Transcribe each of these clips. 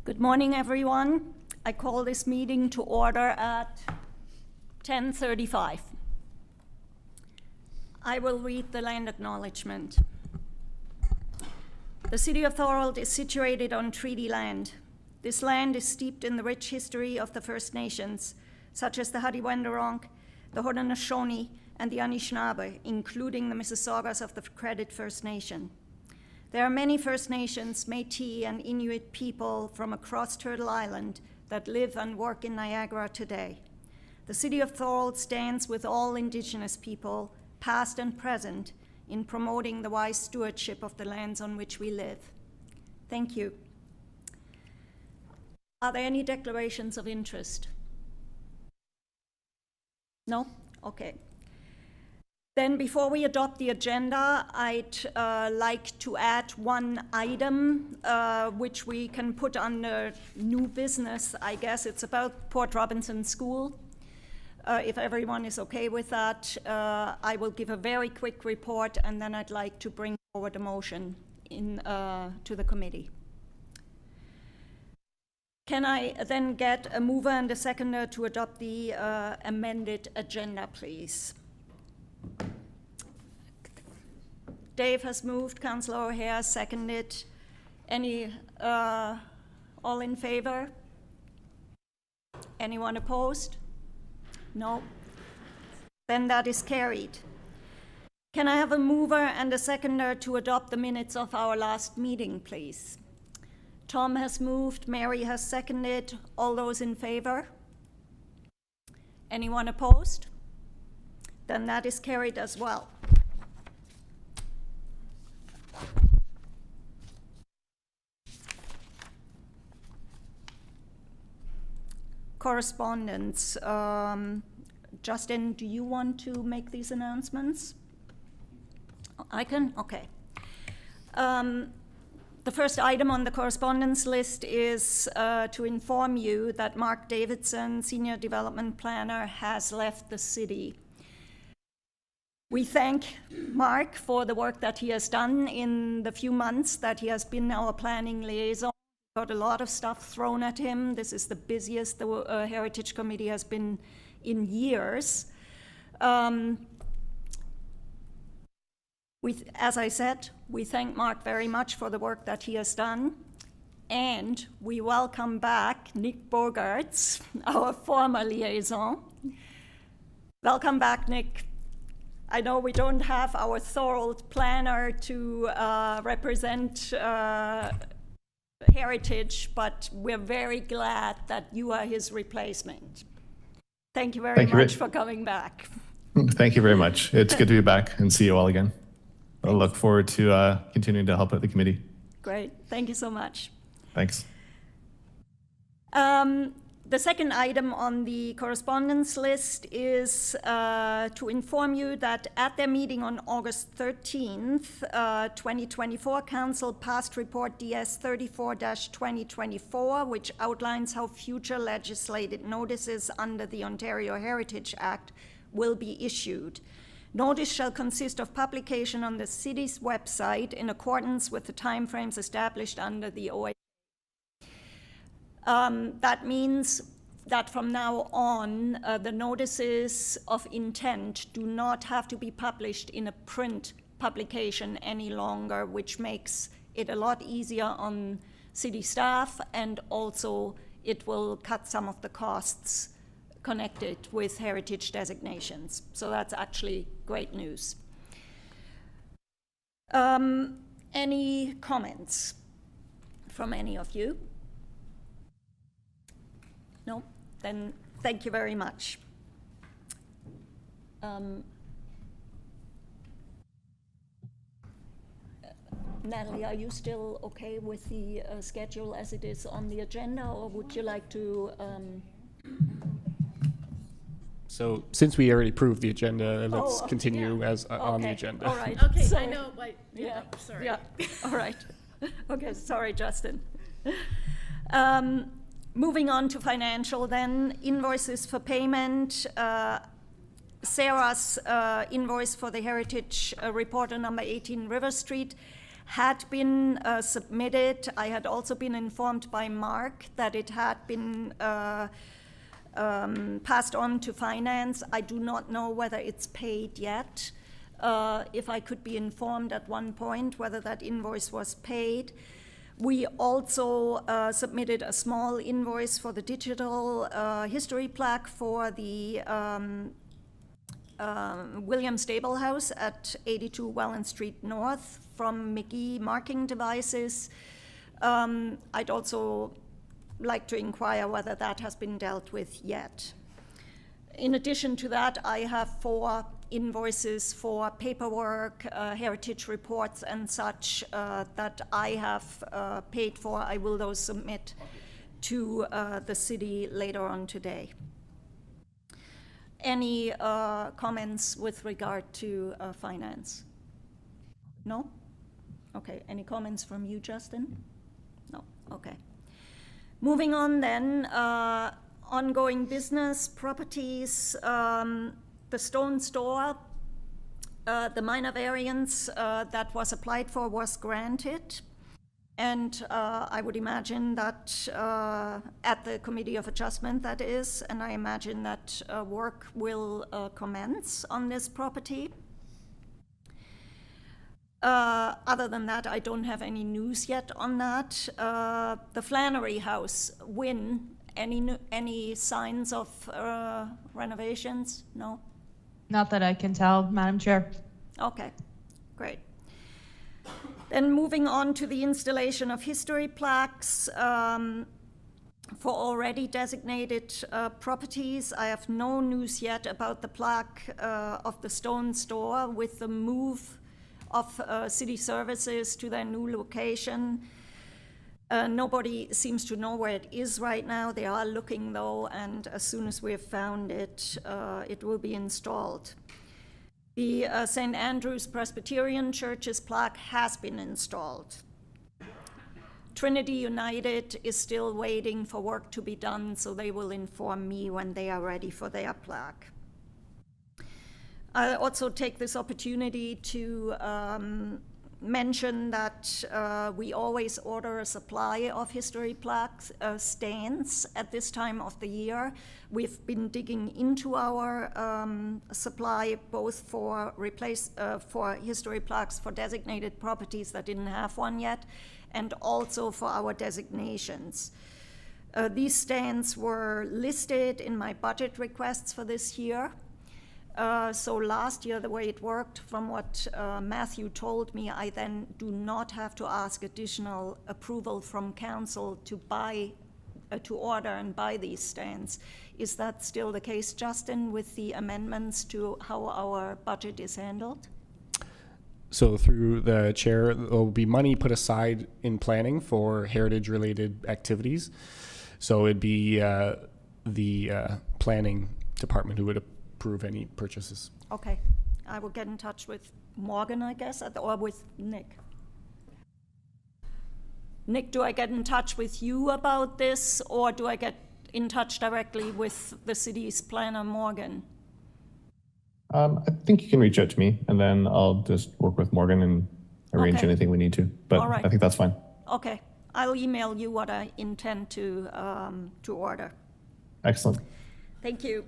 Good morning, everyone. I call this meeting to order at 10:35. I will read the land acknowledgement. The city of Thorold is situated on treaty land. This land is steeped in the rich history of the First Nations, such as the Hadiwandurung, the Haudenosaunee, and the Anishinaabe, including the Mississaugas of the Credit First Nation. There are many First Nations, Métis, and Inuit people from across Turtle Island that live and work in Niagara today. The city of Thorold stands with all Indigenous people, past and present, in promoting the wise stewardship of the lands on which we live. Thank you. Are there any declarations of interest? No? Okay. Then before we adopt the agenda, I'd like to add one item which we can put under new business, I guess. It's about Port Robinson School. If everyone is okay with that, I will give a very quick report, and then I'd like to bring forward a motion to the committee. Can I then get a mover and a seconder to adopt the amended agenda, please? Dave has moved, Councillor O'Hare seconded. Any, all in favor? Anyone opposed? No? Then that is carried. Can I have a mover and a seconder to adopt the minutes of our last meeting, please? Tom has moved, Mary has seconded. All those in favor? Anyone opposed? Then that is carried as well. Correspondence. Justin, do you want to make these announcements? I can? Okay. The first item on the correspondence list is to inform you that Mark Davidson, Senior Development Planner, has left the city. We thank Mark for the work that he has done in the few months that he has been our planning liaison. Got a lot of stuff thrown at him. This is the busiest the Heritage Committee has been in years. As I said, we thank Mark very much for the work that he has done. And we welcome back Nick Bogarts, our former liaison. Welcome back, Nick. I know we don't have our Thorold planner to represent Heritage, but we're very glad that you are his replacement. Thank you very much for coming back. Thank you very much. It's good to be back and see you all again. I look forward to continuing to help out the committee. Great. Thank you so much. Thanks. The second item on the correspondence list is to inform you that at their meeting on August 13th, 2024, Council passed Report DS 34-2024, which outlines how future legislated notices under the Ontario Heritage Act will be issued. Notice shall consist of publication on the city's website in accordance with the timeframes established under the OHA. That means that from now on, the notices of intent do not have to be published in a print publication any longer, which makes it a lot easier on city staff, and also it will cut some of the costs connected with heritage designations. So that's actually great news. Any comments from any of you? No? Then thank you very much. Natalie, are you still okay with the schedule as it is on the agenda, or would you like to? So since we already approved the agenda, let's continue as on the agenda. All right. Okay, so, I know. Sorry. Yeah. All right. Okay. Sorry, Justin. Moving on to financial then, invoices for payment. Sarah's invoice for the Heritage Reporter number 18 River Street had been submitted. I had also been informed by Mark that it had been passed on to finance. I do not know whether it's paid yet. If I could be informed at one point whether that invoice was paid. We also submitted a small invoice for the digital history plaque for the William Stable House at 82 Welland Street North from McGee Marking Devices. I'd also like to inquire whether that has been dealt with yet. In addition to that, I have 4 invoices for paperwork, heritage reports and such that I have paid for. I will those submit to the city later on today. Any comments with regard to finance? No? Okay, any comments from you, Justin? No, okay. Moving on then, ongoing business, properties, the Stone Store, the minor variance that was applied for was granted. And I would imagine that at the Committee of Adjustment, that is, and I imagine that work will commence on this property. Other than that, I don't have any news yet on that. The Flannery House, Wynn, any signs of renovations? No? Not that I can tell, Madam Chair. Okay, great. Then moving on to the installation of history plaques for already designated properties. I have no news yet about the plaque of the Stone Store with the move of city services to their new location. Nobody seems to know where it is right now. They are looking though, and as soon as we have found it, it will be installed. The St. Andrew's Presbyterian Church's plaque has been installed. Trinity United is still waiting for work to be done, so they will inform me when they are ready for their plaque. I also take this opportunity to mention that we always order a supply of history plaques stands at this time of the year. We've been digging into our supply both for history plaques for designated properties that didn't have one yet, and also for our designations. These stands were listed in my budget requests for this year. So last year, the way it worked, from what Matthew told me, I then do not have to ask additional approval from council to order and buy these stands. Is that still the case, Justin, with the amendments to how our budget is handled? So through the chair, there will be money put aside in planning for heritage-related activities. So it'd be the planning department who would approve any purchases. Okay, I will get in touch with Morgan, I guess, or with Nick. Nick, do I get in touch with you about this, or do I get in touch directly with the city's planner, Morgan? I think you can reach out to me, and then I'll just work with Morgan and arrange Okay. anything we need to. But All right. I think that's fine. Okay, I'll email you what I intend to order. Excellent. Thank you.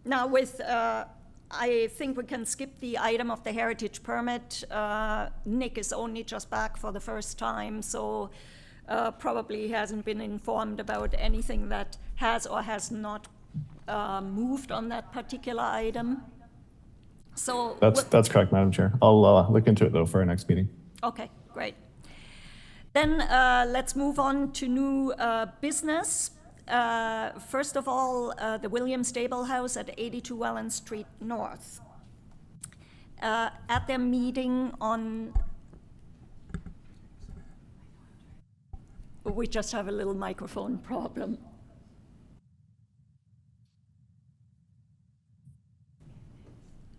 Now with, I think we can skip the item of the heritage permit. Nick is only just back for the first time, so probably hasn't been informed about anything that has or has not moved on that particular item. So That's correct, Madam Chair. I'll look into it though for our next meeting. okay, great. Then let's move on to new business. First of all, the William Stable House at 82 Welland Street North. At their meeting on, we just have a little microphone problem.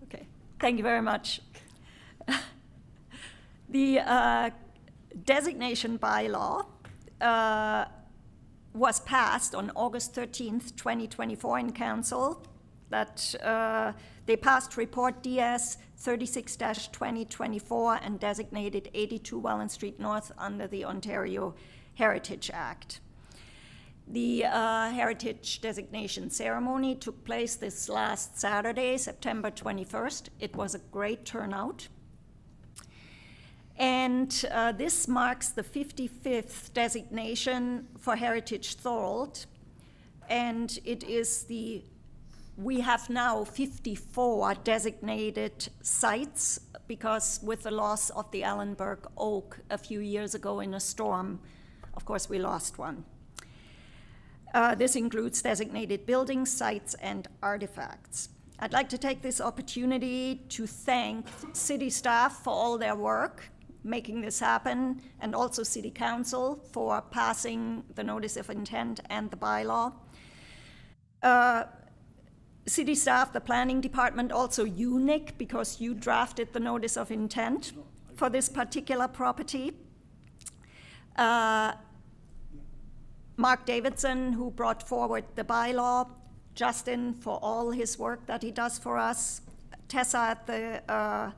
Okay, thank you very much. The designation bylaw was passed on August 13th, 2024 in council. that they passed Report DS 36-2024 and designated 82 Welland Street North under the Ontario Heritage Act. The Heritage Designation Ceremony took place this last Saturday, September 21st. It was a great turnout. And this marks the 55th designation for Heritage Thorold, and we have now 54 designated sites, because with the loss of the Allenberg Oak a few years ago in a storm, of course we lost one. This includes designated buildings, sites, and artifacts. I'd like to take this opportunity to thank city staff for all their work making this happen, and also City Council for passing the Notice of Intent and the bylaw. City staff, the planning department, also you, Nick, because you drafted the Notice of Intent for this particular property. Mark Davidson, who brought forward the bylaw, Justin for all his work that he does for us, Tessa at the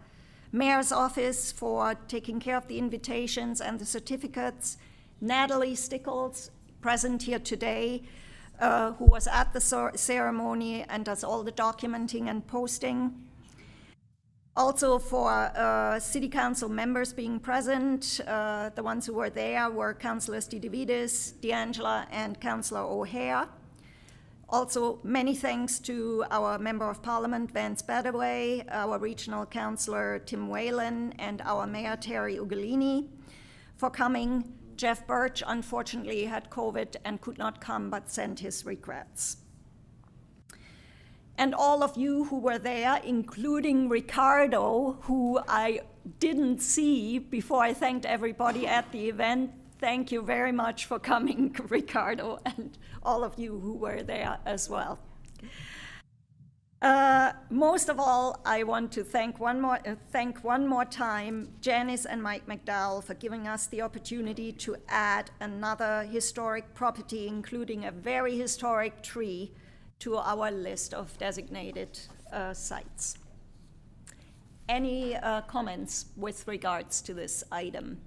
Mayor's office for taking care of the invitations and the certificates, Natalie Stickles, present here today, who was at the ceremony and does all the documenting and posting. Also for City Council members being present, the ones who were there were Councillors Didividis, D'Angela, and Councillor O'Hare. Also, many thanks to our Member of Parliament, Vance Badaway, our Regional Councillor, Tim Whalen, and our Mayor, Terry Ugolini, for coming. Jeff Birch, unfortunately, had COVID and could not come, but sent his regrets. And all of you who were there, including Ricardo, who I didn't see before I thanked everybody at the event. Thank you very much for coming, Ricardo, and all of you who were there as well. Most of all, I want to thank one more time Janice and Mike McDowell for giving us the opportunity to add another historic property, including a very historic tree, to our list of designated sites. Any comments with regards to this item?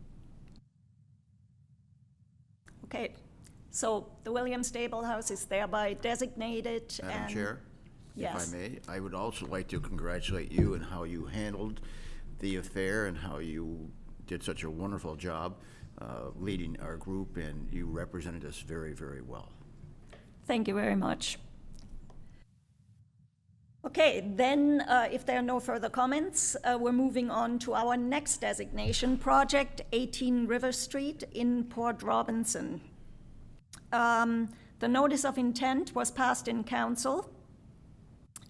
Okay, so the William Stable House is thereby designated. Madam Chair, yes. if I may, I would also like to congratulate you on how you handled the affair and how you did such a wonderful job leading our group, and you represented us very, very well. Thank you very much. Okay, then if there are no further comments, we're moving on to our next designation project, 18 River Street in Port Robinson. The Notice of Intent was passed in Council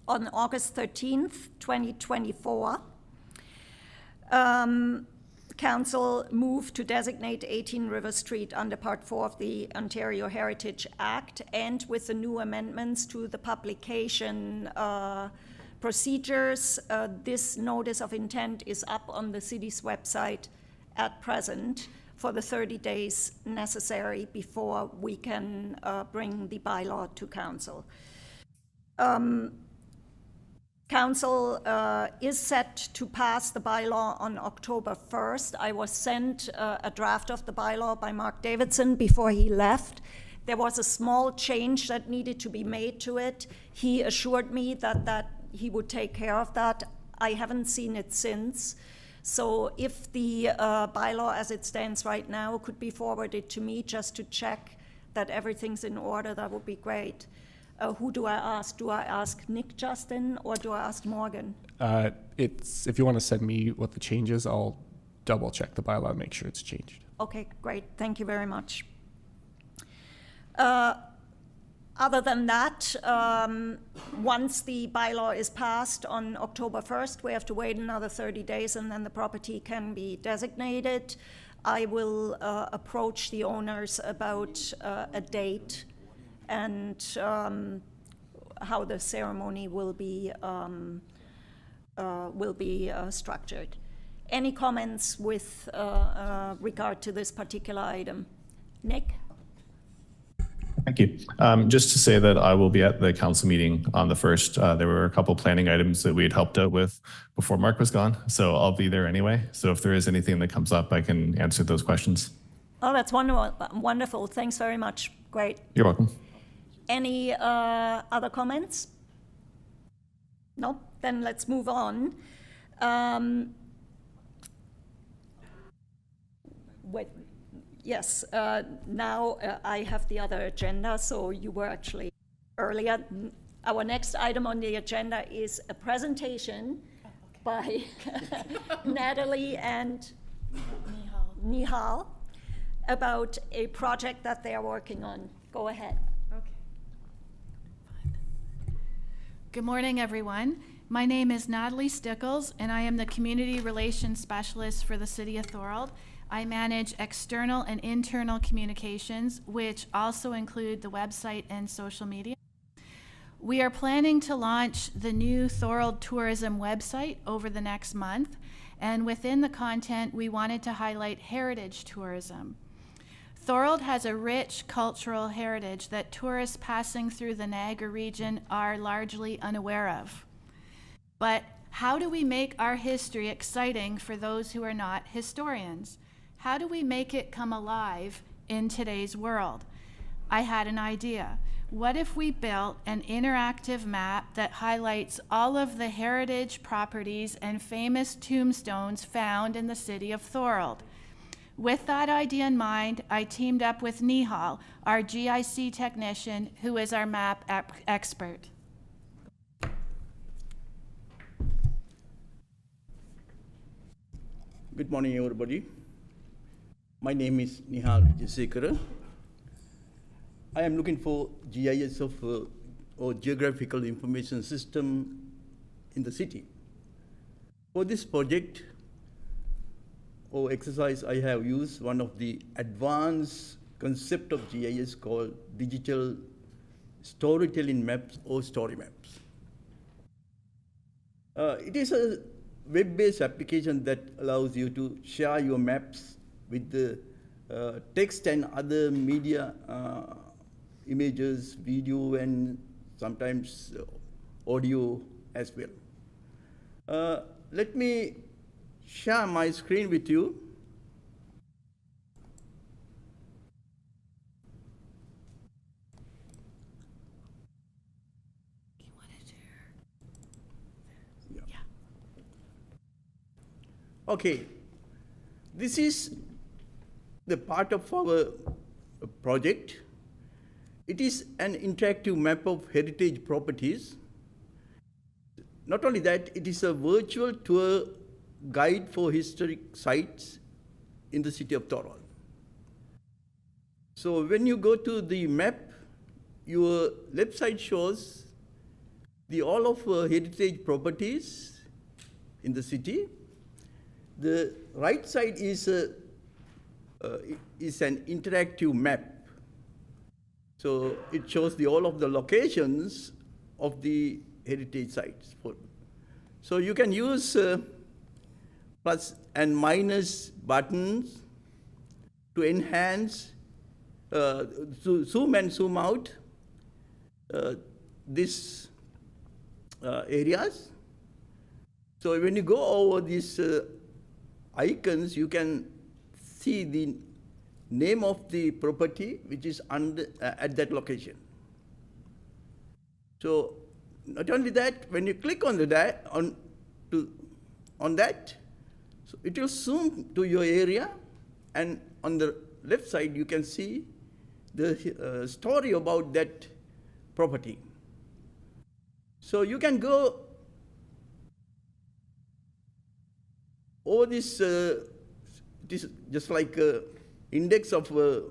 on August 13th, 2024. Council moved to designate 18 River Street under Part 4 of the Ontario Heritage Act, and with the new amendments to the publication procedures, this Notice of Intent is up on the city's website at present for the 30 days necessary before we can bring the bylaw to Council. Council is set to pass the bylaw on October 1st. I was sent a draft of the bylaw by Mark Davidson before he left. There was a small change that needed to be made to it. He assured me that he would take care of that. I haven't seen it since. So if the bylaw as it stands right now could be forwarded to me just to check that everything's in order, that would be great. Who do I ask? Do I ask Nick, Justin, or do I ask Morgan? If you want to send me what the change is, I'll double check the bylaw and make sure it's changed. Okay, great. Thank you very much. Other than that, once the bylaw is passed on October 1st, we have to wait another 30 days and then the property can be designated. I will approach the owners about a date and how the ceremony will be structured. Any comments with regard to this particular item? Nick? Thank you. Just to say that I will be at the council meeting on the 1st. There were a couple planning items that we had helped out with before Mark was gone, so I'll be there anyway. So if there is anything that comes up, I can answer those questions. Oh, that's wonderful. Wonderful. Thanks very much. Great. You're welcome. Any other comments? No? Then let's move on. Wait, yes, now I have the other agenda, so you were actually earlier. Our next item on the agenda is a presentation by Natalie and Nihal about a project that they are working on. Go ahead. Good morning, everyone. My name is Natalie Stickles, and I am the Community Relations Specialist for the City of Thorold. I manage external and internal communications, which also include the website and social media. We are planning to launch the new Thorold Tourism website over the next month, and within the content, we wanted to highlight heritage tourism. Thorold has a rich cultural heritage that tourists passing through the Niagara region are largely unaware of. But how do we make our history exciting for those who are not historians? How do we make it come alive in today's world? I had an idea. What if we built an interactive map that highlights all of the heritage properties and famous tombstones found in the city of Thorold? With that idea in mind, I teamed up with Nihal, our GIC technician, who is our map expert. Good morning, everybody. My name is Nihal Vijayasekara. I am looking for GIS of or Geographical Information System in the city. For this project or exercise, I have used one of the advanced concept of GIS called Digital Storytelling Maps or Story Maps. It is a web-based application that allows you to share your maps with the text and other media, images, video, and sometimes audio as well. Let me share my screen with you. Okay, this is the part of our project. It is an interactive map of heritage properties. Not only that, it is a virtual tour guide for historic sites in the city of Thorold. So when you go to the map, your left side shows all of heritage properties in the city. The right side is an interactive map. So it shows all of the locations of the heritage sites. So you can use plus and minus buttons to enhance, to zoom and zoom out these areas. So when you go over these icons, you can see the name of the property which is at that location. So not only that, when you click on that, so it will zoom to your area, and on the left side you can see the story about that property. So you can go over this, it is just like an index of a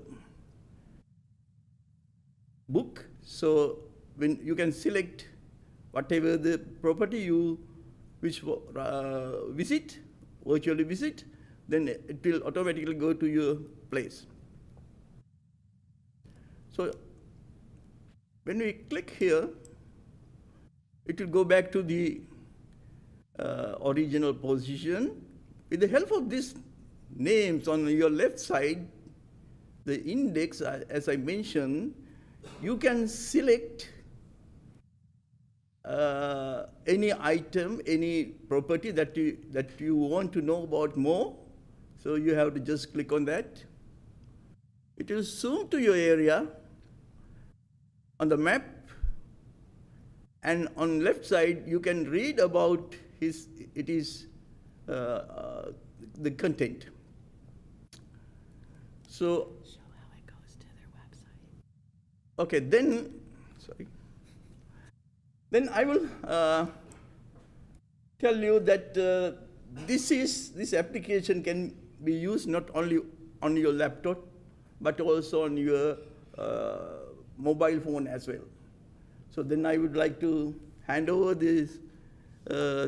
book. So when you can select whatever the property you wish visit, virtually visit, then it will automatically go to your place. So when we click here, it will go back to the original position. With the help of these names on your left side, the index, as I mentioned, you can select any item, any property that you want to know about more. So you have to just click on that. It will zoom to your area on the map, and on left side you can read about the content. So Show how it goes to their website. okay, then I will tell you that this application can be used not only on your laptop, but also on your mobile phone as well. So then I would like to hand over this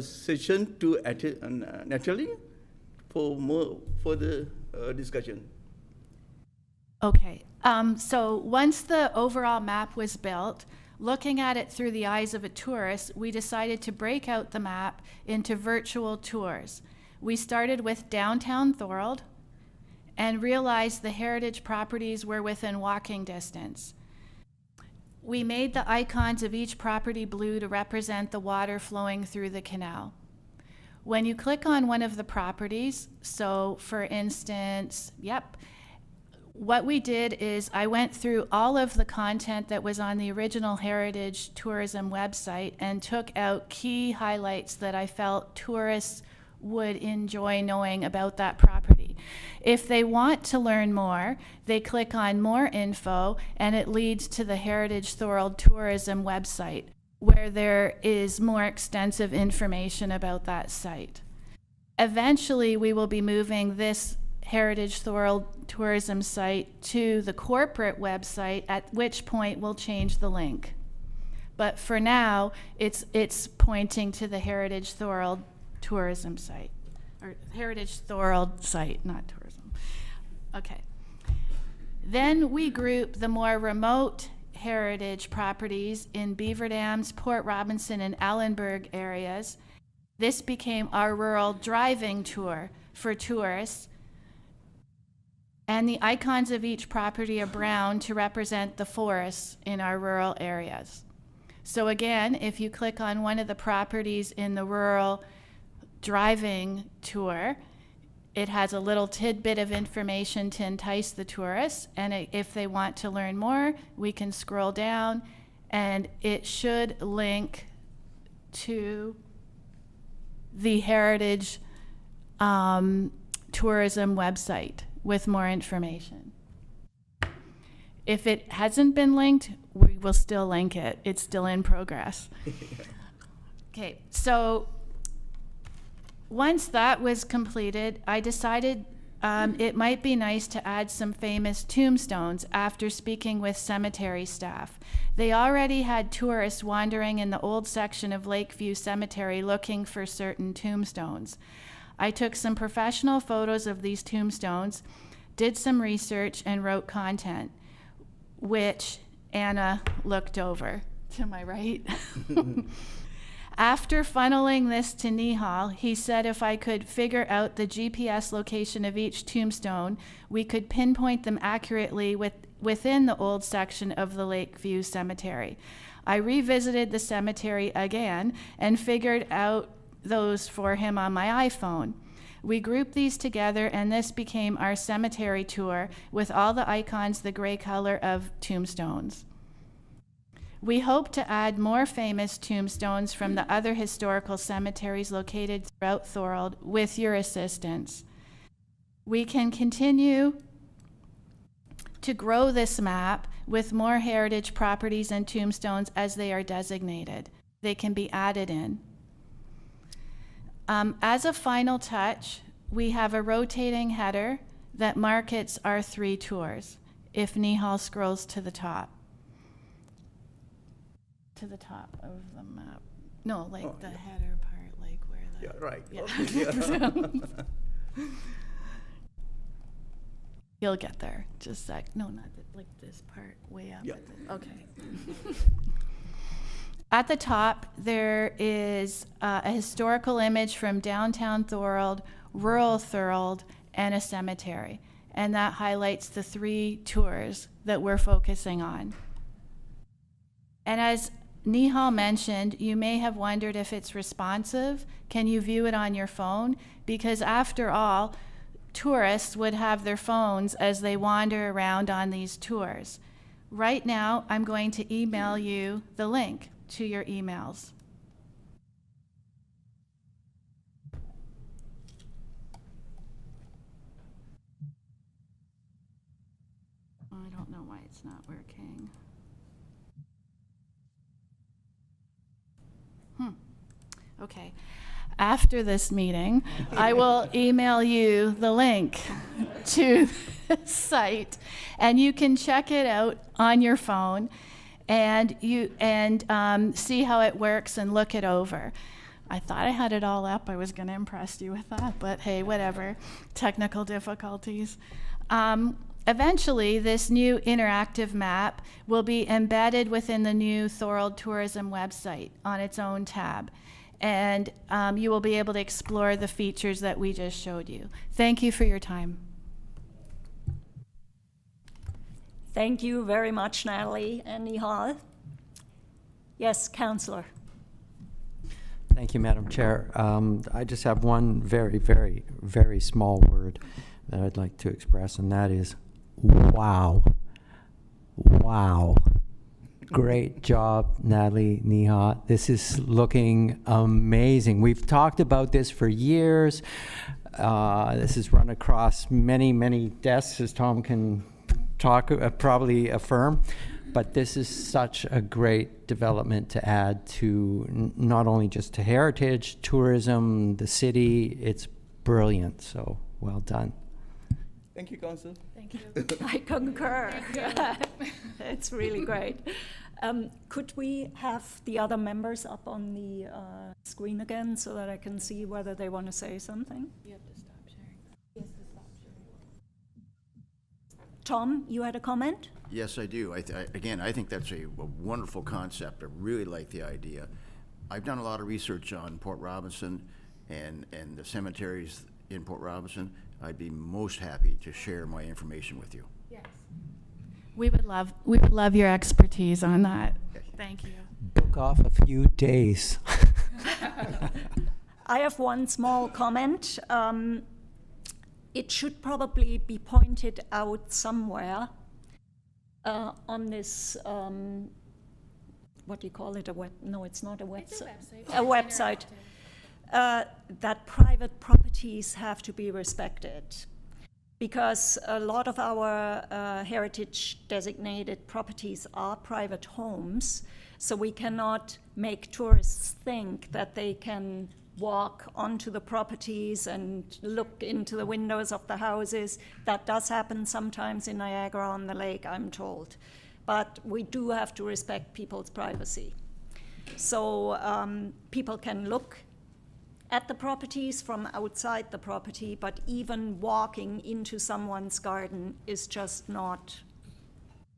session to Natalie for more further discussion. Okay, so once the overall map was built, looking at it through the eyes of a tourist, we decided to break out the map into virtual tours. We started with downtown Thorold and realized the heritage properties were within walking distance. We made the icons of each property blue to represent the water flowing through the canal. When you click on one of the properties, so for instance, what we did is I went through all of the content that was on the original Heritage Tourism website and took out key highlights that I felt tourists would enjoy knowing about that property. If they want to learn more, they click on more info and it leads to the Heritage Thorold Tourism website, where there is more extensive information about that site. Eventually, we will be moving this Heritage Thorold Tourism site to the corporate website, at which point we'll change the link. But for now, it's pointing to the Heritage Thorold Tourism site, or Heritage Thorold site, not tourism. Okay. Then we group the more remote heritage properties in Beaver Dams, Port Robinson, and Ellenburg areas. This became our rural driving tour for tourists. And the icons of each property are brown to represent the forests in our rural areas. So again, if you click on one of the properties in the rural driving tour, it has a little tidbit of information to entice the tourists. And if they want to learn more, we can scroll down and it should link to the Heritage Tourism website with more information. If it hasn't been linked, we will still link it. It's still in progress. Okay, so once that was completed, I decided it might be nice to add some famous tombstones after speaking with cemetery staff. They already had tourists wandering in the old section of Lakeview Cemetery looking for certain tombstones. I took some professional photos of these tombstones, did some research, and wrote content, which Anna looked over to my right. After funneling this to Nihal, he said if I could figure out the GPS location of each tombstone, we could pinpoint them accurately within the old section of the Lakeview Cemetery. I revisited the cemetery again and figured out those for him on my iPhone. We grouped these together and this became our cemetery tour with all the icons the gray color of tombstones. We hope to add more famous tombstones from the other historical cemeteries located throughout Thorold with your assistance. We can continue to grow this map with more heritage properties and tombstones as they are designated. They can be added in. As a final touch, we have a rotating header that markets our 3 tours, if Nihal scrolls to the top. To the top of the map. No, like the header part, like where the... Yeah, right. Yeah. Okay. You'll get there. Just a sec. No, not like this part way up. Yeah. Okay. At the top, there is a historical image from downtown Thorold, rural Thorold, and a cemetery. And that highlights the 3 tours that we're focusing on. And as Nihal mentioned, you may have wondered if it's responsive. Can you view it on your phone? Because after all, tourists would have their phones as they wander around on these tours. Right now, I'm going to email you the link to your emails. I don't know why it's not working. Okay. After this meeting, I will email you the link to the site, and you can check it out on your phone, and see how it works and look it over. I thought I had it all up. I was going to impress you with that, but hey, whatever. Technical difficulties. Eventually, this new interactive map will be embedded within the new Thorold Tourism website on its own tab. And you will be able to explore the features that we just showed you. Thank you for your time. Thank you very much, Natalie and Nihal. Yes, Councillor. Thank you, Madam Chair. I just have one very, very, very small word that I'd like to express, and that is wow. Wow. Great job, Natalie, Nihal. This is looking amazing. We've talked about this for years. This has run across many, many desks, as Tom can probably affirm. But this is such a great development to add to not only just to heritage, tourism, the city. It's brilliant. So well done. Thank you, Council. Thank you. I concur. It's really great. Could we have the other members up on the screen again so that I can see whether they want to say something? You have to stop sharing. Yes, to stop sharing. Tom, you had a comment? Yes, I do. Again, I think that's a wonderful concept. I really like the idea. I've done a lot of research on Port Robinson and the cemeteries in Port Robinson. I'd be most happy to share my information with you. Yes. We would love your expertise on that. Thank you. Book off a few days. I have one small comment. It should probably be pointed out somewhere on this, what do you call it? No, it's not a website. It's a website. That private properties have to be respected, because a lot of our heritage designated properties are private homes, so we cannot make tourists think that they can walk onto the properties and look into the windows of the houses. That does happen sometimes in Niagara-on-the-Lake, I'm told. But we do have to respect people's privacy. So people can look at the properties from outside the property, but even walking into someone's garden is just not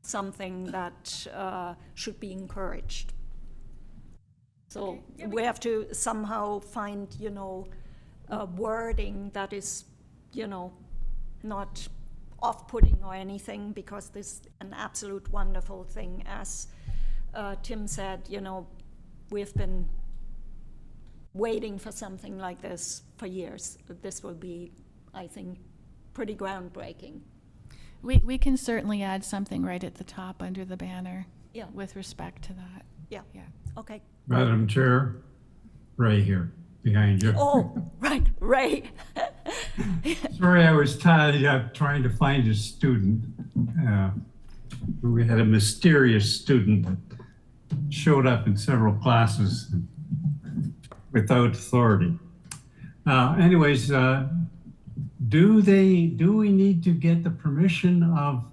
something that should be encouraged. So we have to somehow find, wording that is, not off-putting or anything, because this is an absolute wonderful thing. As Tim said, we've been waiting for something like this for years. This will be, I think, pretty groundbreaking. We can certainly add something right at the top under the banner. Yeah. With respect to that. Yeah. Yeah. Okay. Madam Chair, Ray here, behind you. Oh, right, Ray. Sorry, I was tied up trying to find a student. We had a mysterious student that showed up in several classes without authority. Anyways, do we need to get the permission of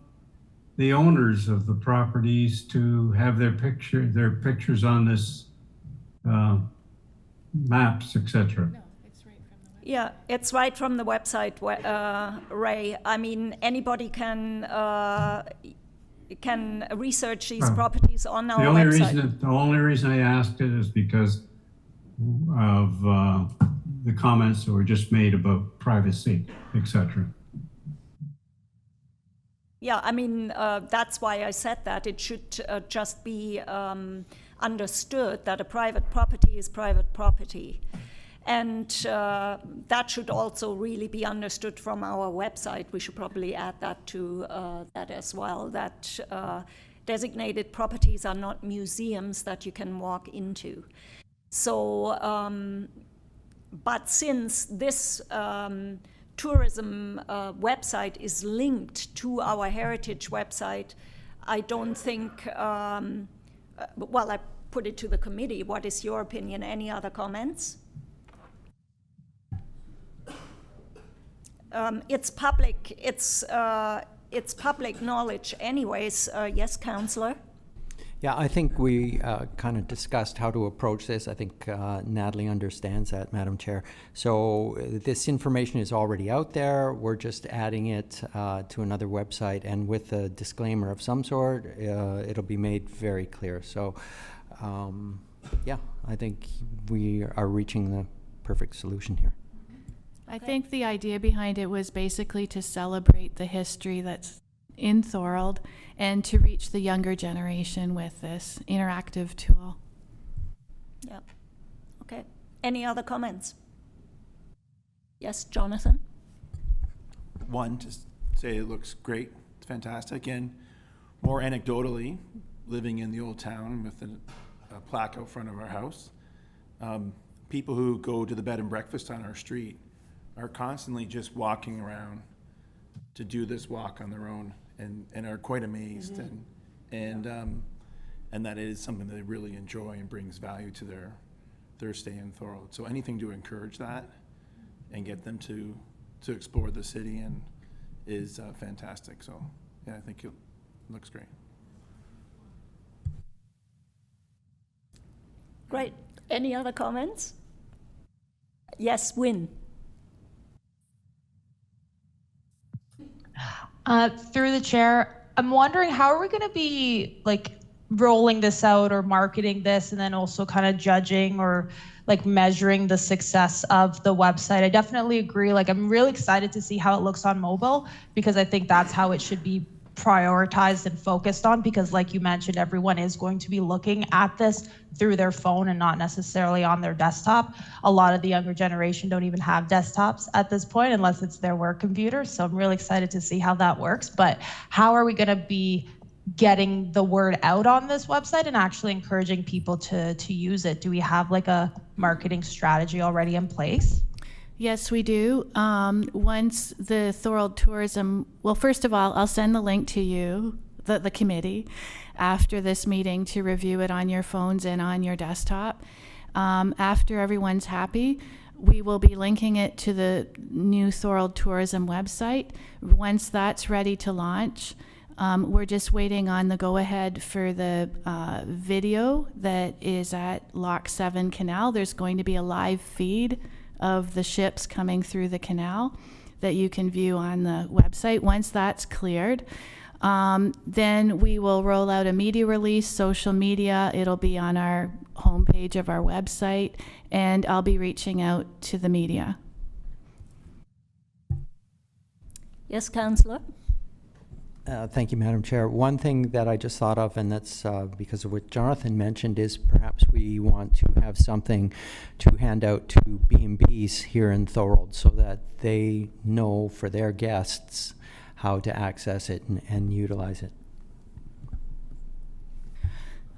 the owners of the properties to have their pictures on this maps, etc.? No, it's right from the website. Yeah, it's right from the website, Ray. I mean, anybody can research these properties on our website. The only reason I asked it is because of the comments that were just made about privacy, etc. Yeah, I mean, that's why I said that. It should just be understood that a private property is private property. And that should also really be understood from our website. We should probably add that to that as well, that designated properties are not museums that you can walk into. So, but since this tourism website is linked to our heritage website, I don't think, well, I put it to the committee. What is your opinion? Any other comments? It's public. It's public knowledge, anyways. Yes, Councillor. Yeah, I think we kind of discussed how to approach this. I think Natalie understands that, Madam Chair. So this information is already out there. We're just adding it to another website, and with a disclaimer of some sort, it'll be made very clear. So, yeah, I think we are reaching the perfect solution here. I think the idea behind it was basically to celebrate the history that's in Thorold and to reach the younger generation with this interactive tool. Yeah. Okay. Any other comments? Yes, Jonathan? One, just say it looks great. It's fantastic. And more anecdotally, living in the old town with a plaque out front of our house, people who go to the bed and breakfast on our street are constantly just walking around to do this walk on their own, and are quite amazed, and that it is something that they really enjoy and brings value to their stay in Thorold. So anything to encourage that and get them to explore the city and is fantastic. So yeah, I think it looks great. Great. Any other comments? Yes, Wynne. Through the chair, I'm wondering, how are we going to be like rolling this out or marketing this, and then also kind of judging or like measuring the success of the website? I definitely agree. Like, I'm really excited to see how it looks on mobile, because I think that's how it should be prioritized and focused on, because like you mentioned, everyone is going to be looking at this through their phone and not necessarily on their desktop. A lot of the younger generation don't even have desktops at this point unless it's their work computer. So I'm really excited to see how that works. But how are we going to be getting the word out on this website and actually encouraging people to use it? Do we have like a marketing strategy already in place? Yes, we do. Once the Thorold Tourism, well, first of all, I'll send the link to you, the committee, after this meeting to review it on your phones and on your desktop. After everyone's happy, we will be linking it to the new Thorold Tourism website. Once that's ready to launch, we're just waiting on the go-ahead for the video that is at Lock 7 Canal. There's going to be a live feed of the ships coming through the canal that you can view on the website. Once that's cleared, then we will roll out a media release, social media. It'll be on our homepage of our website, and I'll be reaching out to the media. Yes, Councillor? Thank you, Madam Chair. One thing that I just thought of, and that's because of what Jonathan mentioned, is perhaps we want to have something to hand out to B&Bs here in Thorold so that they know for their guests how to access it and utilize it.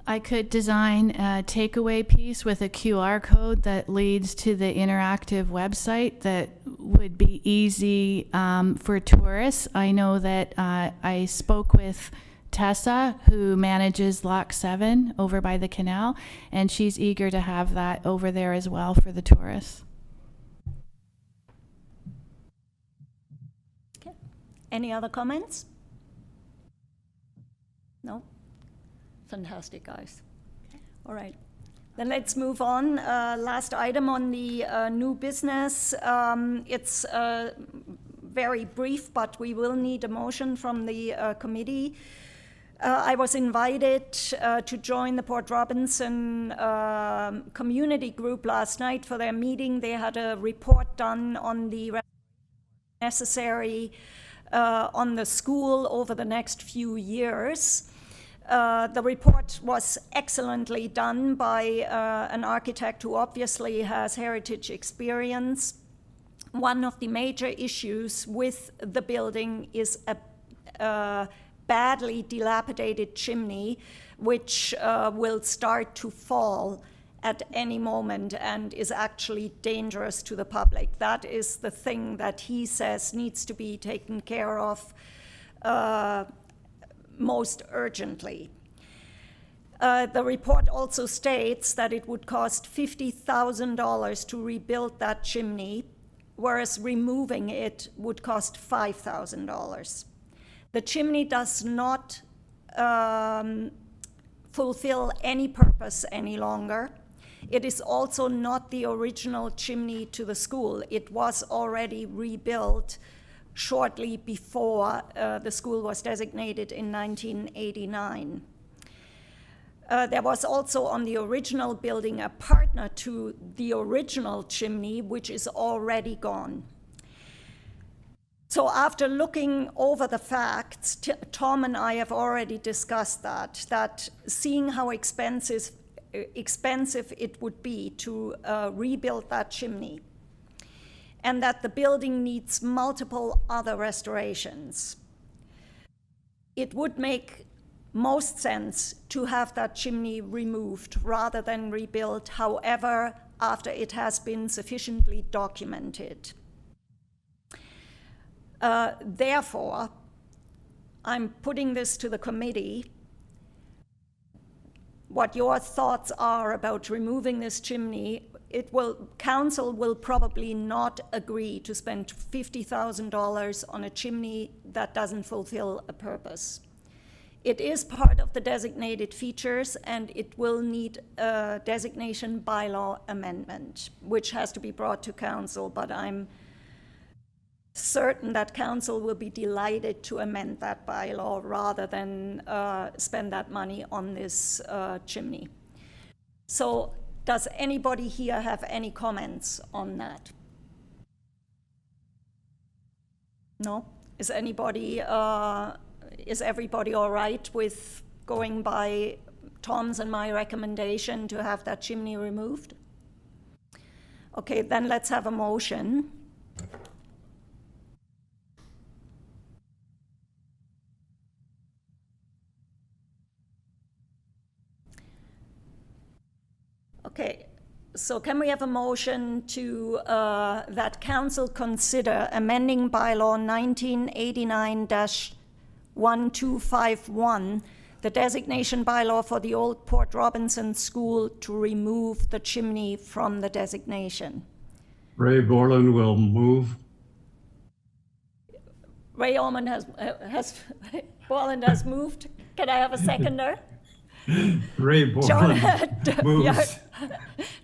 I could design a takeaway piece with a QR code that leads to the interactive website that would be easy for tourists. I know that I spoke with Tessa, who manages Lock 7 over by the canal, and she's eager to have that over there as well for the tourists. Okay. Any other comments? No? Fantastic, guys. All right. Then let's move on. Last item on the new business. It's very brief, but we will need a motion from the committee. I was invited to join the Port Robinson community group last night for their meeting. They had a report done on the necessary on the school over the next few years. The report was excellently done by an architect who obviously has heritage experience. One of the major issues with the building is a badly dilapidated chimney, which will start to fall at any moment and is actually dangerous to the public. That is the thing that he says needs to be taken care of most urgently. The report also states that it would cost $50,000 to rebuild that chimney, whereas removing it would cost $5,000. The chimney does not fulfill any purpose any longer. It is also not the original chimney to the school. It was already rebuilt shortly before the school was designated in 1989. There was also on the original building a partner to the original chimney, which is already gone. So after looking over the facts, Tom and I have already discussed that seeing how expensive it would be to rebuild that chimney, and that the building needs multiple other restorations, it would make most sense to have that chimney removed rather than rebuilt, however, after it has been sufficiently documented. Therefore, I'm putting this to the committee, what your thoughts are about removing this chimney. Council will probably not agree to spend $50,000 on a chimney that doesn't fulfill a purpose. It is part of the designated features, and it will need a designation bylaw amendment, which has to be brought to council, but I'm certain that council will be delighted to amend that bylaw rather than spend that money on this chimney. So does anybody here have any comments on that? No? Is everybody all right with going by Tom's and my recommendation to have that chimney removed? Okay, then let's have a motion. Okay, so can we have a motion to that council consider amending bylaw 1989-1251, the designation bylaw for the old Port Robinson School, to remove the chimney from the designation? Ray Borland will move. Ray Ormond Borland has moved. Can I have a seconder? Ray Borland moves.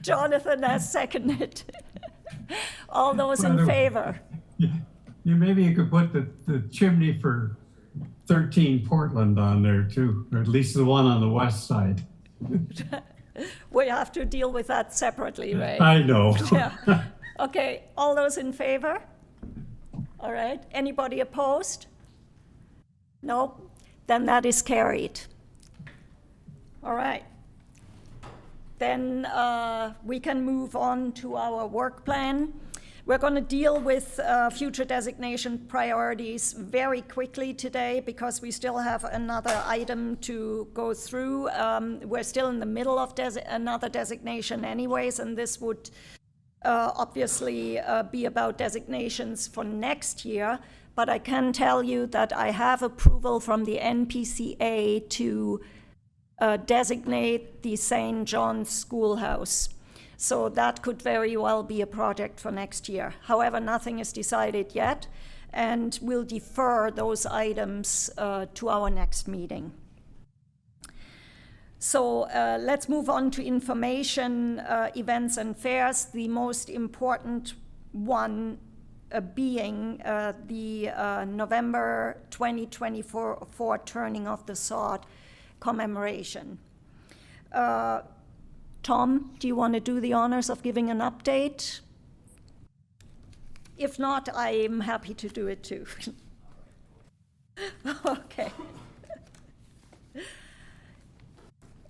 Jonathan has seconded. All those in favor? Maybe you could put the chimney for 13 Portland on there too, or at least the one on the west side. We have to deal with that separately, Ray. I know. Yeah. Okay, all those in favor? All right, anybody opposed? No? Then that is carried. All right. Then we can move on to our work plan. We're going to deal with future designation priorities very quickly today because we still have another item to go through. We're still in the middle of another designation anyways, and this would obviously be about designations for next year. But I can tell you that I have approval from the NPCA to designate the St. John's Schoolhouse. So that could very well be a project for next year. However, nothing is decided yet, and we'll defer those items to our next meeting. So let's move on to information, events and fairs, the most important one being the November 2024 turning of the sod commemoration. Tom, do you want to do the honors of giving an update? If not, I'm happy to do it too. Okay.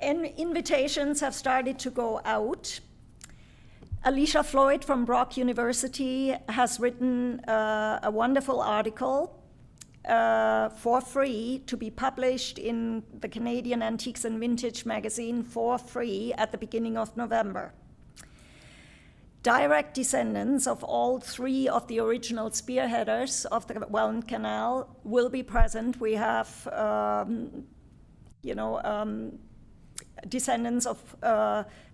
And invitations have started to go out. Alicia Floyd from Brock University has written a wonderful article for free to be published in the Canadian Antiques and Vintage magazine for free at the beginning of November. Direct descendants of all three of the original spearheaders of the Welland Canal will be present. We have, descendants of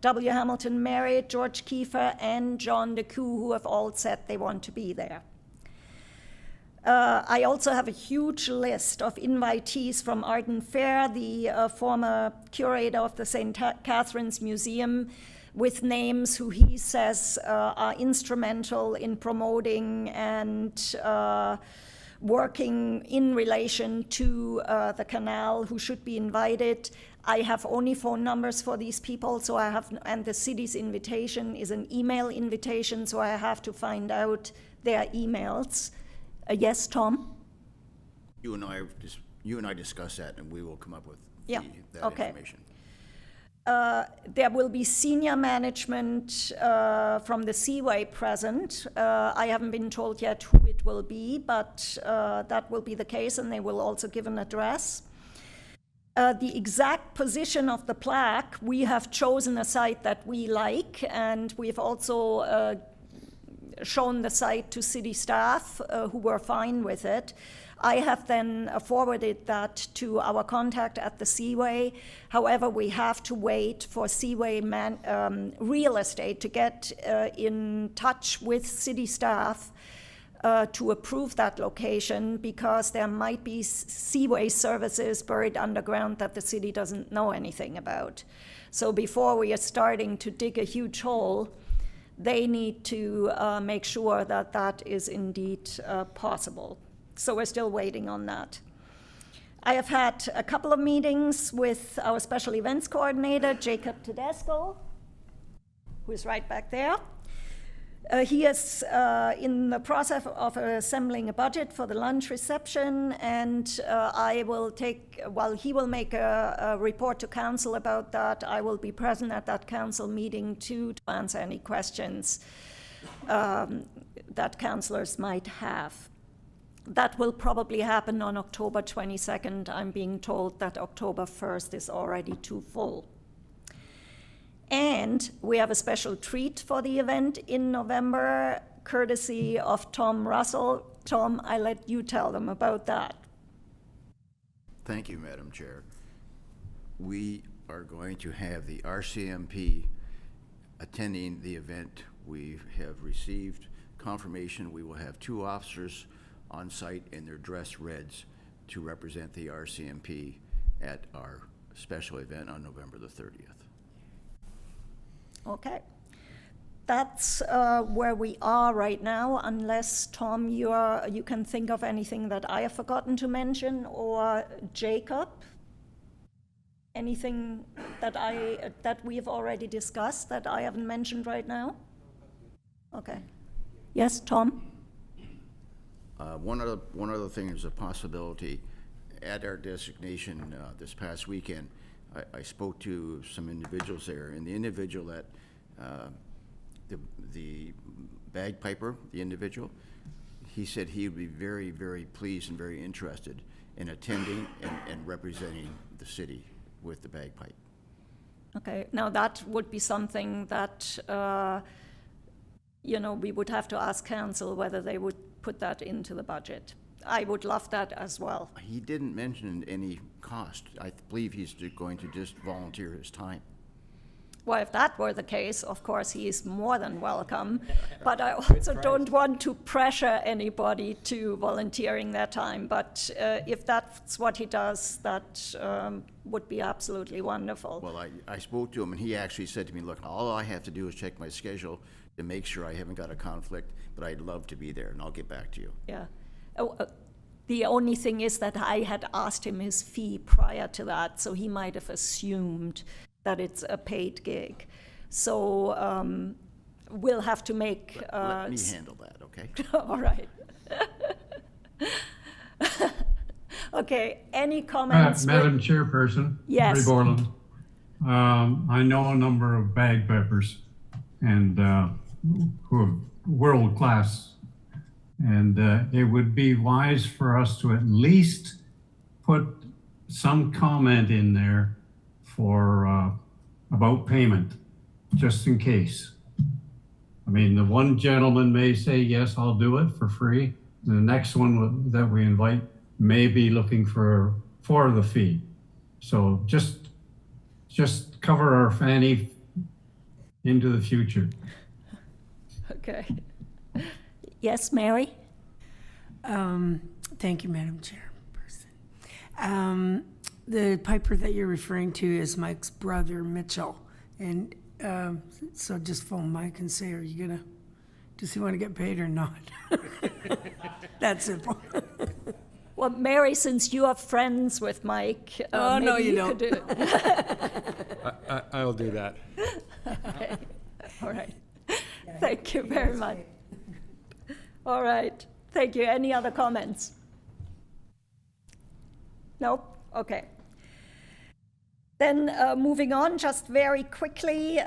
W. Hamilton Merritt, George Kiefer, and John DeCoux, who have all said they want to be there. I also have a huge list of invitees from Arden Fair, the former curator of the St. Catherine's Museum, with names who he says are instrumental in promoting and working in relation to the canal, who should be invited. I have only phone numbers for these people, so I have, and the city's invitation is an email invitation, so I have to find out their emails. Yes, Tom? You and I discuss that, and we will come up with that okay. information. There will be senior management from the Seaway present. I haven't been told yet who it will be, but that will be the case, and they will also give an address. The exact position of the plaque, we have chosen a site that we like, and we've also shown the site to city staff who were fine with it. I have then forwarded that to our contact at the Seaway. However, we have to wait for Seaway Real Estate to get in touch with city staff to approve that location, because there might be Seaway services buried underground that the city doesn't know anything about. So before we are starting to dig a huge hole, they need to make sure that that is indeed possible. So we're still waiting on that. I have had a couple of meetings with our special events coordinator, Jacob Tedesco, who is right back there. He is in the process of assembling a budget for the lunch reception, and he will make a report to council about that. I will be present at that council meeting too, to answer any questions that councillors might have. That will probably happen on October 22nd. I'm being told that October 1st is already too full. And we have a special treat for the event in November, courtesy of Tom Russell. Tom, I let you tell them about that. Thank you, Madam Chair. We are going to have the RCMP attending the event. We have received confirmation we will have 2 officers on site in their dress reds to represent the RCMP at our special event on November the 30th. Okay. That's where we are right now, unless, Tom, you can think of anything that I have forgotten to mention, or Jacob, anything that we have already discussed that I haven't mentioned right now? Okay. Yes, Tom? One other thing is a possibility. At our designation this past weekend, I spoke to some individuals there, and the individual that the bagpiper, the individual, he said he would be very, very pleased and very interested in attending and representing the city with the bagpipe. Okay, now that would be something that we would have to ask council whether they would put that into the budget. I would love that as well. He didn't mention any cost. I believe he's going to just volunteer his time. Well, if that were the case, of course, he is more than welcome. But I also don't want to pressure anybody to volunteering their time. But if that's what he does, that would be absolutely wonderful. Well, I spoke to him, and he actually said to me, look, all I have to do is check my schedule to make sure I haven't got a conflict, but I'd love to be there, and I'll get back to you. Yeah. The only thing is that I had asked him his fee prior to that, so he might have assumed that it's a paid gig. So we'll have to make... Let me handle that, okay? All right. Okay, any comments? Madam Chairperson? Yes. Ray Borland. I know a number of bagpipers and who are world class. And it would be wise for us to at least put some comment in there for about payment, just in case. I mean, the one gentleman may say, yes, I'll do it for free. The next one that we invite may be looking for the fee. So just cover our fanny into the future. Okay. Yes, Mary? Thank you, Madam Chairperson. The piper that you're referring to is Mike's brother, Mitchell. And so just phone Mike and say, does he want to get paid or not? That's simple. Well, Mary, since you are friends with Mike, Oh, no, maybe you could don't. do it. I'll do that. Okay. All right. Thank you very much. All right. Thank you. Any other comments? Nope? Okay. Then moving on, just very quickly,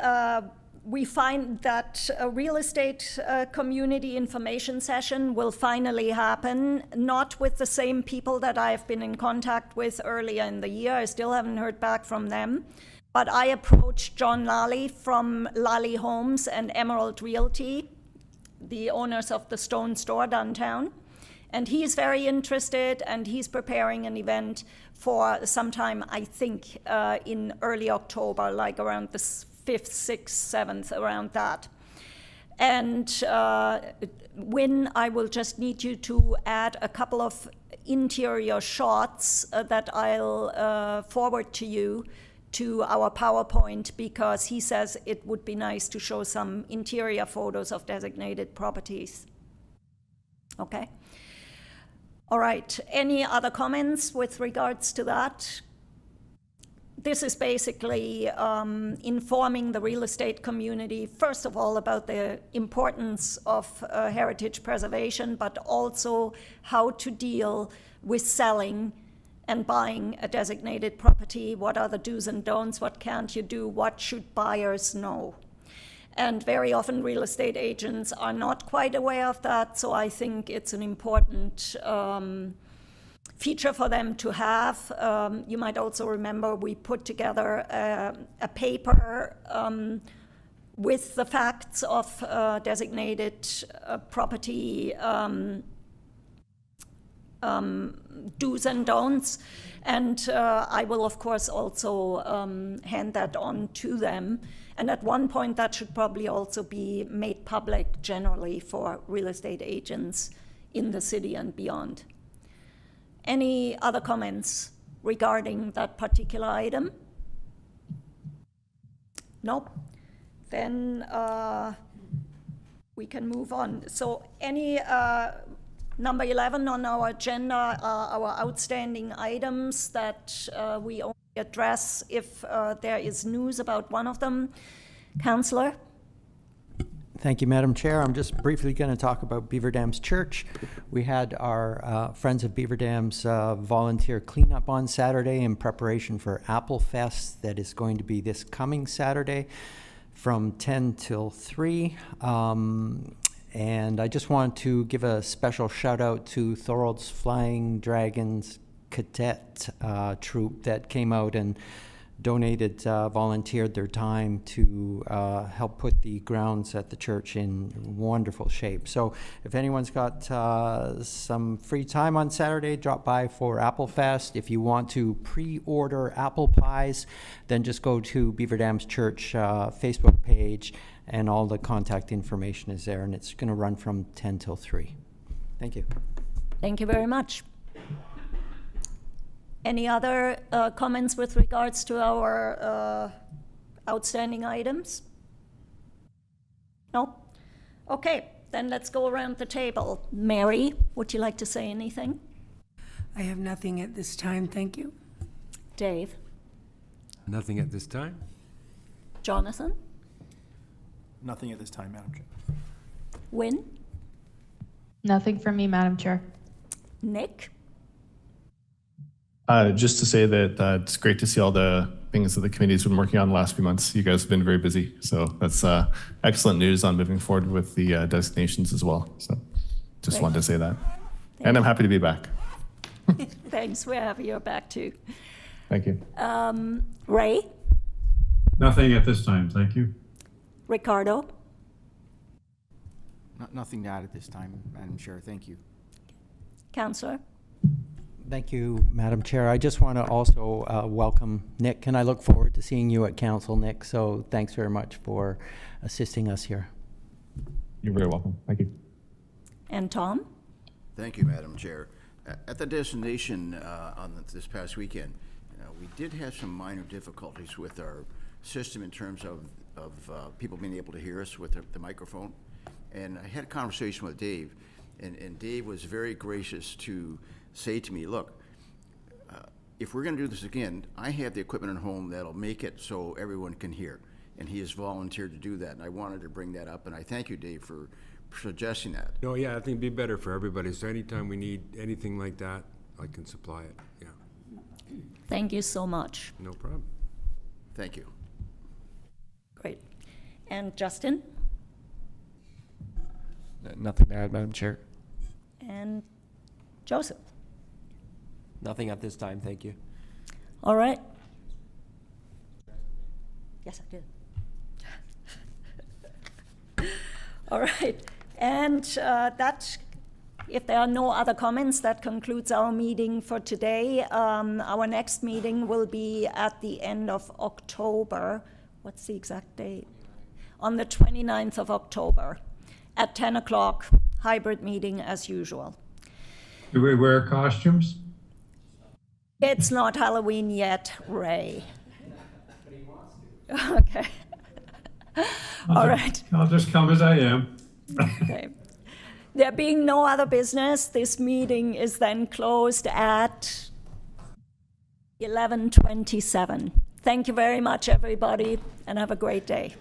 we find that a real estate community information session will finally happen, not with the same people that I've been in contact with earlier in the year. I still haven't heard back from them. But I approached John Lally from Lally Homes and Emerald Realty, the owners of the Stone Store downtown. And he's very interested, and he's preparing an event for sometime, I think, in early October, like around the 5th, 6th, 7th, around that. And Wynn, I will just need you to add a couple of interior shots that I'll forward to you to our PowerPoint, because he says it would be nice to show some interior photos of designated properties. Okay? All right, any other comments with regards to that? This is basically informing the real estate community, first of all, about the importance of heritage preservation, but also how to deal with selling and buying a designated property. What are the do's and don'ts? What can't you do? What should buyers know? And very often real estate agents are not quite aware of that, so I think it's an important feature for them to have. You might also remember we put together a paper with the facts of designated property do's and don'ts, and I will of course also hand that on to them. And at one point that should probably also be made public generally for real estate agents in the city and beyond. Any other comments regarding that particular item? Nope. Then we can move on. So any number 11 on our agenda are our outstanding items that we only address if there is news about one of them. Councillor? Thank you, Madam Chair. I'm just briefly going to talk about Beaver Dams Church. We had our Friends of Beaver Dams volunteer cleanup on Saturday in preparation for Apple Fest that is going to be this coming Saturday from 10 till 3. And I just want to give a special shout out to Thorold's Flying Dragons cadet troop that came out and donated, volunteered their time to help put the grounds at the church in wonderful shape. So if anyone's got some free time on Saturday, drop by for Apple Fest. If you want to pre-order apple pies, then just go to Beaver Dams Church Facebook page, and all the contact information is there, and it's going to run from 10 till 3. Thank you. Thank you very much. Any other comments with regards to our outstanding items? No? Okay, then let's go around the table. Mary, would you like to say anything? I have nothing at this time, thank you. Dave? Nothing at this time. Jonathan? Nothing at this time, Madam Chair. Wynn? Nothing from me, Madam Chair. Nick? Just to say that it's great to see all the things that the committee's been working on the last few months. You guys have been very busy. So that's excellent news on moving forward with the designations as well. So just Great. wanted to say that. And I'm happy to be back. Thanks, we're happy you're back too. Thank you. Ray, Nothing at this time, thank you. Ricardo, Nothing to add at this time, Madam Chair. Thank you. Counselor. Thank you, Madam Chair. I just want to also welcome Nick, and I look forward to seeing you at council, Nick. So thanks very much for assisting us here. You're very welcome. Thank you. And Tom? Thank you, Madam Chair. At the destination this past weekend, we did have some minor difficulties with our system in terms of people being able to hear us with the microphone. And I had a conversation with Dave, and Dave was very gracious to say to me, look, if we're going to do this again, I have the equipment at home that'll make it so everyone can hear. And he has volunteered to do that, and I wanted to bring that up, and I thank you, Dave, for suggesting that. No, yeah, I think it'd be better for everybody. So anytime we need anything like that, I can supply it. Yeah, Thank you so much. no problem. Thank you. Great. And Justin? Nothing to add, Madam Chair. And Joseph? Nothing at this time, thank you. All right. Yes, I did. All right. And if there are no other comments, that concludes our meeting for today. Our next meeting will be at the end of October. What's the exact date? On the 29th of October at 10 o'clock, hybrid meeting as usual. Do we wear costumes? It's not Halloween yet, Ray. Okay. All right. I'll just come as I am. Okay. There being no other business, this meeting is then closed at 11:27. Thank you very much, everybody, and have a great day.